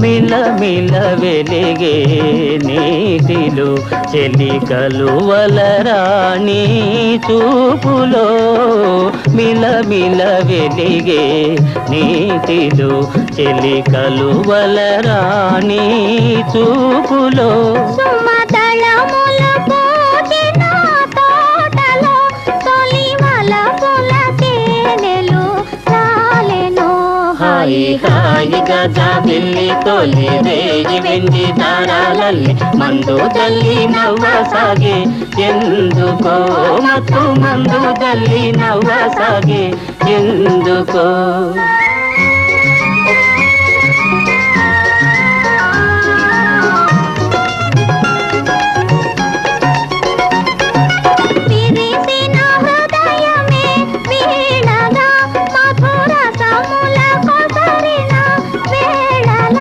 మిలమిల వెలిగే నీటిలో చెలి కలువలరాణి చూపులో మిలమిల వెలిగే నీటిలో చెలి కలువలరాణి చూపులో హాయిగా జాబిల్లి తోలి రేగి వెండి దారాలల్లి మందు తల్లి నవ్వసాగే ఎందుకో మత్తు మందు తల్లి నవ్వసాగే ఎందుకో